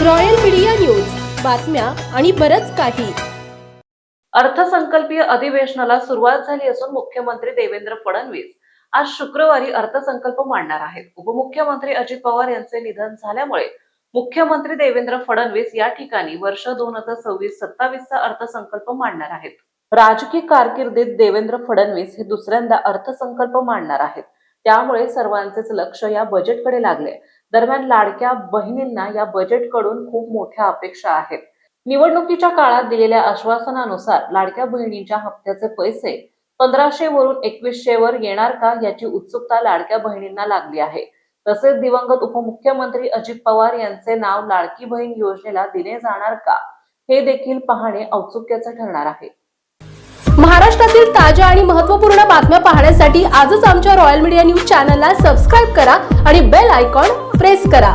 Royal media news, बातम्या आणि बरंच काही. अर्थसंकल्पीय अधिवेशनाला सुरुवात झाली असून मुख्यमंत्री देवेंद्र फडणवीस आज शुक्रवारी अर्थसंकल्प मांडणार आहेत. उपमुख्यमंत्री अजित पवार यांचे निधन झाल्यामुळे मुख्यमंत्री देवेंद्र फडणवीस या ठिकाणी वर्ष 2026-27 चा अर्थसंकल्प मांडणार आहेत. राजकीय कारकिर्दीत देवेंद्र फडणवीस हे दुसऱ्यांदा अर्थसंकल्प मांडणार आहेत. त्यामुळे सर्वांचेच लक्ष या बजेटकडे लागले. दरम्यान लाडक्या बहिणींना या बजेटकडून खूप मोठ्या अपेक्षा आहेत. निवडणुकीच्या काळात दिलेल्या आश्वासनानुसार लाडक्या बहिणींच्या हप्त्याचे पैसे 1500 वरून 2100 वर येणार का याची उत्सुकता लाडक्या बहिणींना लागली आहे. तसेच दिवंगत उपमुख्यमंत्री अजित पवार यांचे नाव लाडकी बहीण योजनेला दिले जाणार का हे देखील पाहणे औत्सुक्याचे ठरणार आहे. महाराष्ट्रातील ताज्या आणि महत्त्वपूर्ण बातम्या पाहण्यासाठी आजच आमच्या रॉयल मीडिया न्यूज चॅनलला सबस्क्राईब करा आणि बेल आयकॉन प्रेस करा.